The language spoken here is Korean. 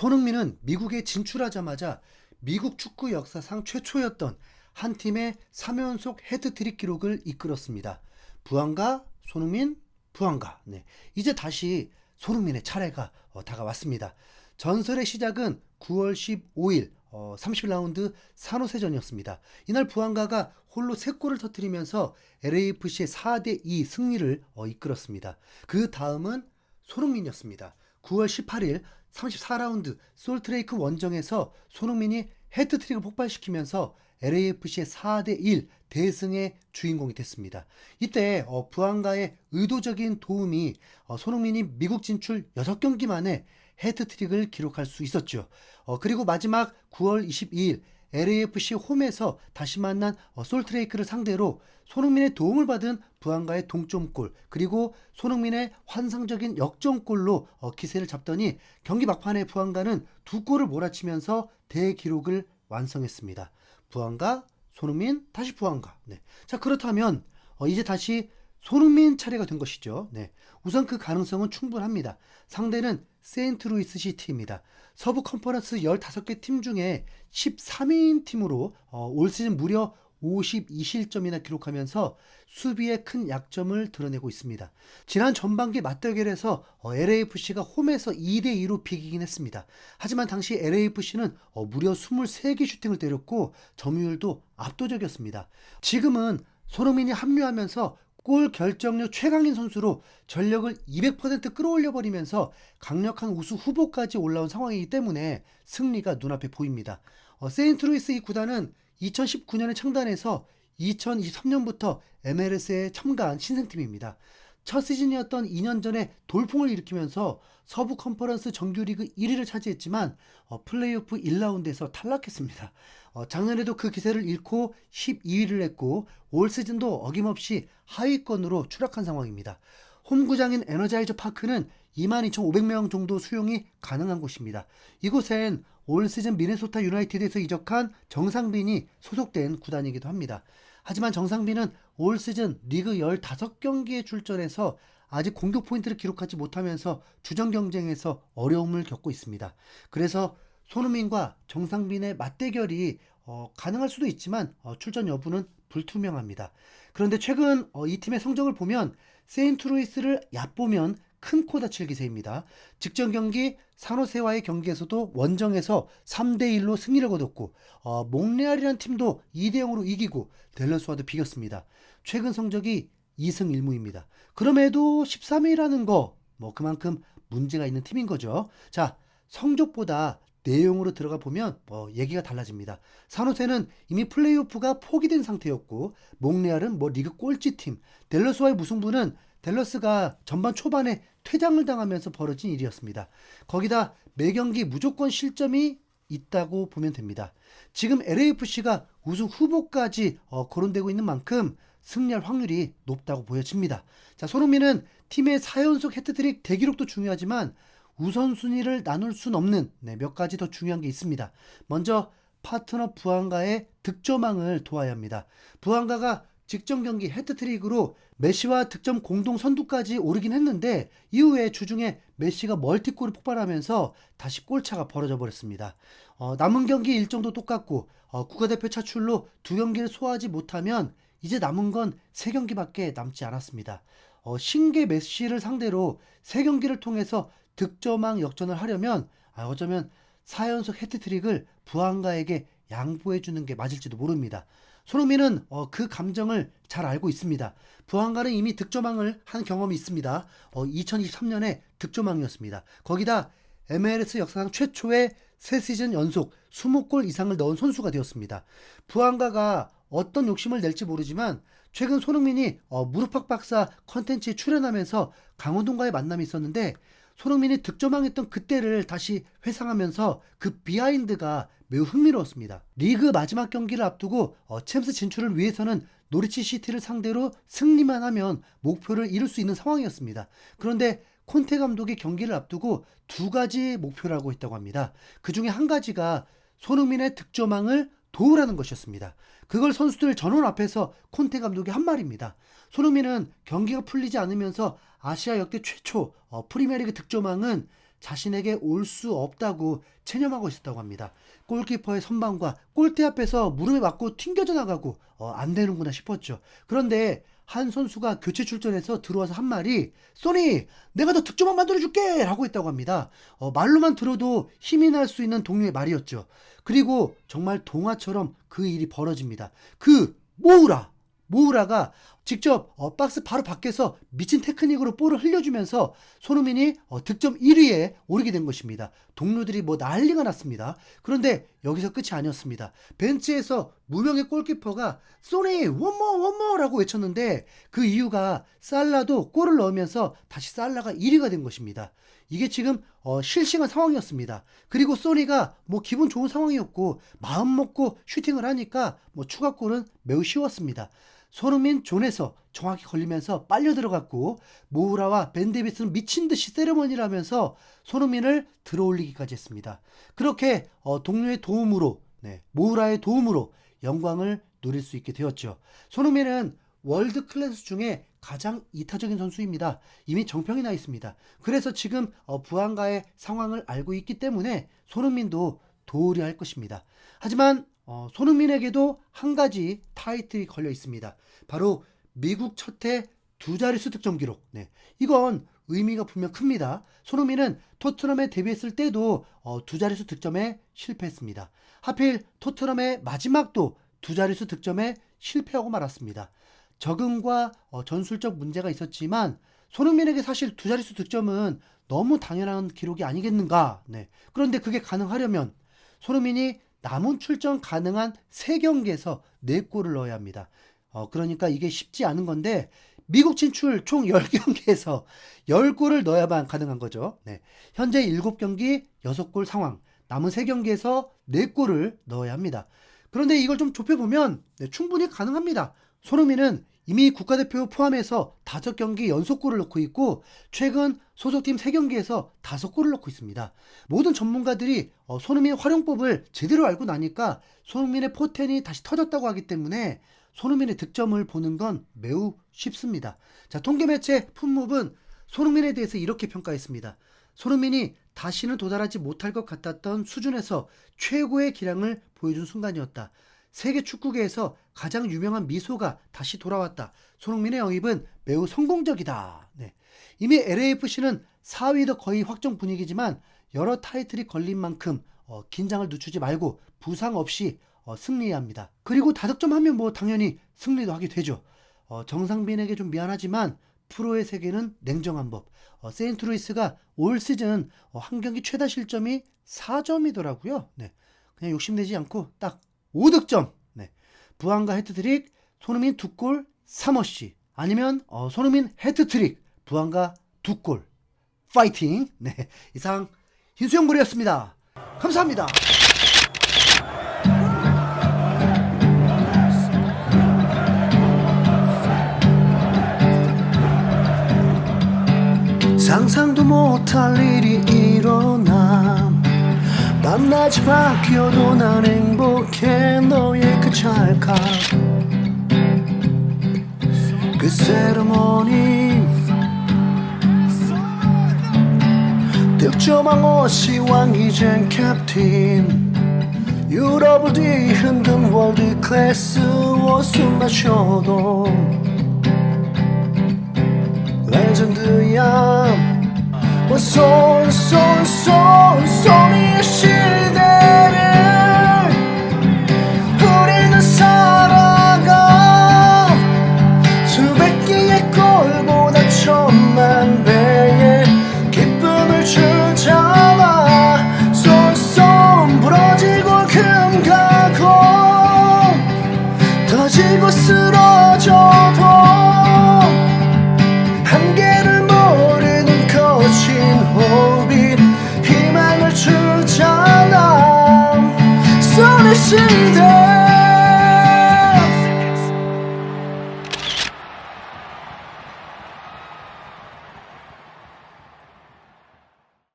손흥민은 미국에 진출하자마자 미국 축구 역사상 최초였던 한 팀의 3연속 헤트트릭 기록을 이끌었습니다. 부안가, 손흥민, 부안가. 네. 이제 다시 손흥민의 차례가 다가왔습니다. 전설의 시작은 9월 15일 30라운드 산호세전이었습니다. 이날 부안가가 홀로 3골을 터뜨리면서 LAFC의 4대2 승리를 이끌었습니다. 그 다음은 손흥민이었습니다. 9월 18일 34라운드 솔트레이크 원정에서 손흥민이 헤트트릭을 폭발시키면서 LAFC의 4대1 대승의 주인공이 됐습니다. 이때 부안가의 의도적인 도움이 손흥민이 미국 진출 6경기 만에 헤트트릭을 기록할 수 있었죠. 그리고 마지막 9월 22일 LAFC 홈에서 다시 만난 솔트레이크를 상대로 손흥민의 도움을 받은 부안가의 동점골, 그리고 손흥민의 환상적인 역전골로 기세를 잡더니 경기 막판에 부안가는 2골을 몰아치면서 대기록을 완성했습니다. 부안가, 손흥민, 다시 부안가. 네. 자, 그렇다면 이제 다시 손흥민 차례가 된 것이죠. 네. 우선 그 가능성은 충분합니다. 상대는 세인트루이스 시티입니다. 서부 컨퍼런스 15개 팀 중에 13위인 팀으로 올 시즌 무려 52실점이나 기록하면서 수비에 큰 약점을 드러내고 있습니다. 지난 전반기 맞대결에서 LAFC가 홈에서 2대2로 비기긴 했습니다. 하지만 당시 LAFC는 무려 23개 슈팅을 때렸고 점유율도 압도적이었습니다. 지금은 손흥민이 합류하면서 골 결정력 최강인 선수로 전력을 200% 끌어올려버리면서 강력한 우승 후보까지 올라온 상황이기 때문에 승리가 눈앞에 보입니다. 세인트루이스 이 구단은 2019년에 창단해서 2023년부터 MLS에 참가한 신생팀입니다. 첫 시즌이었던 2년 전에 돌풍을 일으키면서 서부 컨퍼런스 정규리그 1위를 차지했지만 플레이오프 1라운드에서 탈락했습니다. 작년에도 그 기세를 잃고 12위를 했고 올 시즌도 어김없이 하위권으로 추락한 상황입니다. 홈구장인 에너자이저 파크는 22,500명 정도 수용이 가능한 곳입니다. 이곳엔 올 시즌 미네소타 유나이티드에서 이적한 정상빈이 소속된 구단이기도 합니다. 하지만 정상빈은 올 시즌 리그 15경기에 출전해서 아직 공격 포인트를 기록하지 못하면서 주전 경쟁에서 어려움을 겪고 있습니다. 그래서 손흥민과 정상빈의 맞대결이 가능할 수도 있지만 출전 여부는 불투명합니다. 그런데 최근 이 팀의 성적을 보면 세인트루이스를 얕보면 큰 코 다칠 기세입니다. 직전 경기 산호세와의 경기에서도 원정에서 3대1로 승리를 거뒀고 몽레알이라는 팀도 2대0으로 이기고 댈러스와도 비겼습니다. 최근 성적이 2승 1무입니다. 그럼에도 13위라는 거 그만큼 문제가 있는 팀인 거죠. 자, 성적보다 내용으로 들어가 보면 얘기가 달라집니다. 산호세는 이미 플레이오프가 포기된 상태였고 몽레알은 리그 꼴찌팀, 댈러스와의 무승부는 댈러스가 전반 초반에 퇴장을 당하면서 벌어진 일이었습니다. 거기다 매경기 무조건 실점이 있다고 보면 됩니다. 지금 LAFC가 우승 후보까지 거론되고 있는 만큼 승리할 확률이 높다고 보여집니다. 자, 손흥민은 팀의 4연속 헤트트릭 대기록도 중요하지만 우선순위를 나눌 순 없는 몇 가지 더 중요한 게 있습니다. 먼저 파트너 부안가의 득점왕을 도와야 합니다. 부안가가 직전 경기 헤트트릭으로 메시와 득점 공동 선두까지 오르긴 했는데 이후에 주중에 메시가 멀티골을 폭발하면서 다시 골차가 벌어져 버렸습니다. 남은 경기 일정도 똑같고 국가대표 차출로 2경기를 소화하지 못하면 이제 남은 건 3경기밖에 남지 않았습니다. 신계 메시를 상대로 3경기를 통해서 득점왕 역전을 하려면 어쩌면 4연속 헤트트릭을 부안가에게 양보해주는 게 맞을지도 모릅니다. 손흥민은 그 감정을 잘 알고 있습니다. 부안가는 이미 득점왕을 한 경험이 있습니다. 2023년에 득점왕이었습니다. 거기다 MLS 역사상 최초의 3시즌 연속 20골 이상을 넣은 선수가 되었습니다. 부안가가 어떤 욕심을 낼지 모르지만 최근 손흥민이 무릎팍 박사 컨텐츠에 출연하면서 강호동과의 만남이 있었는데 손흥민이 득점왕했던 그때를 다시 회상하면서 그 비하인드가 매우 흥미로웠습니다. 리그 마지막 경기를 앞두고 챔스 진출을 위해서는 노리치 시티를 상대로 승리만 하면 목표를 이룰 수 있는 상황이었습니다. 그런데 콘테 감독이 경기를 앞두고 2가지 목표를 하고 있다고 합니다. 그 중에 한 가지가 손흥민의 득점왕을 도우라는 것이었습니다. 그걸 선수들 전원 앞에서 콘테 감독이 한 말입니다. 손흥민은 경기가 풀리지 않으면서 아시아 역대 최초 프리미어리그 득점왕은 자신에게 올 수 없다고 체념하고 있었다고 합니다. 골키퍼의 선방과 골대 앞에서 무릎에 맞고 튕겨져 나가고 안 되는구나 싶었죠. 그런데 한 선수가 교체 출전해서 들어와서 한 말이 "소니, 내가 더 득점만 만들어줄게" 라고 했다고 합니다. 말로만 들어도 힘이 날 수 있는 동료의 말이었죠. 그리고 정말 동화처럼 그 일이 벌어집니다. 그 모우라가 직접 박스 바로 밖에서 미친 테크닉으로 볼을 흘려주면서 손흥민이 득점 1위에 오르게 된 것입니다. 동료들이 뭐 난리가 났습니다. 그런데 여기서 끝이 아니었습니다. 벤치에서 무명의 골키퍼가 "소니, 원모 라고 외쳤는데 그 이유가 살라도 골을 넣으면서 다시 살라가 1위가 된 것입니다. 이게 지금 실시간 상황이었습니다. 그리고 소니가 뭐 기분 좋은 상황이었고 마음 먹고 슈팅을 하니까 뭐 추가골은 매우 쉬웠습니다. 손흥민 존에서 정확히 걸리면서 빨려 들어갔고 모우라와 벤 데이비스는 미친듯이 세레머니를 하면서 손흥민을 들어올리기까지 했습니다. 그렇게 동료의 도움으로, 모우라의 도움으로 영광을 누릴 수 있게 되었죠. 손흥민은 월드 클래스 중에 가장 이타적인 선수입니다. 이미 정평이 나 있습니다. 그래서 지금 부안가의 상황을 알고 있기 때문에 손흥민도 도우려 할 것입니다. 하지만 손흥민에게도 한 가지 타이틀이 걸려 있습니다. 바로 미국 첫해 두 자릿수 득점 기록. 이건 의미가 분명 큽니다. 손흥민은 토트넘에 데뷔했을 때도 두 자릿수 득점에 실패했습니다. 하필 토트넘의 마지막도 두 자릿수 득점에 실패하고 말았습니다. 적응과 전술적 문제가 있었지만 손흥민에게 사실 두 자릿수 득점은 너무 당연한 기록이 아니겠는가. 그런데 그게 가능하려면 손흥민이 남은 출전 가능한 3경기에서 4골을 넣어야 합니다. 그러니까 이게 쉽지 않은 건데 미국 진출 총 10경기에서 10골을 넣어야만 가능한 거죠. 현재 7경기 6골 상황, 남은 3경기에서 4골을 넣어야 합니다. 그런데 이걸 좀 좁혀보면 충분히 가능합니다. 손흥민은 이미 국가대표 포함해서 5경기 연속골을 넣고 있고 최근 소속팀 3경기에서 5골을 넣고 있습니다. 모든 전문가들이 손흥민 활용법을 제대로 알고 나니까 손흥민의 포텐이 다시 터졌다고 하기 때문에 손흥민의 득점을 보는 건 매우 쉽습니다. 자, 통계매체 풋mov은 손흥민에 대해서 이렇게 평가했습니다. 손흥민이 다시는 도달하지 못할 것 같았던 수준에서 최고의 기량을 보여준 순간이었다. 세계 축구계에서 가장 유명한 미소가 다시 돌아왔다. 손흥민의 영입은 매우 성공적이다. 이미 LAFC는 4위도 거의 확정 분위기지만 여러 타이틀이 걸린 만큼 긴장을 늦추지 말고 부상 없이 승리해야 합니다. 그리고 다득점하면 뭐 당연히 승리도 하게 되죠. 정상빈에게 좀 미안하지만 프로의 세계는 냉정한 법. 세인트루이스가 올 시즌 한 경기 최다 실점이 4점이더라고요. 그냥 욕심내지 않고 딱 5득점. 부안가 해트트릭, 손흥민 2골 3어시. 아니면 손흥민 해트트릭, 부안가 2골. 파이팅. 이상 흰수염고리였습니다. 감사합니다. 상상도 못할 일이 일어나 밤낮이 바뀌어도 난 행복해. 너의 그 찰칵 그 세레머니 득점왕 오시왕 이젠 캡틴 유럽을 뒤흔든 월드 클래스 웃음 마셔도 레전드야. 소니의 시대를 우리는 살아가 수백 개의 골보다 천만 배의 기쁨을 주잖아. 손 부러지고 금 가고 터지고 쓰러져도 한계를 모르는 거친 호흡이 희망을 주잖아. 손의 시대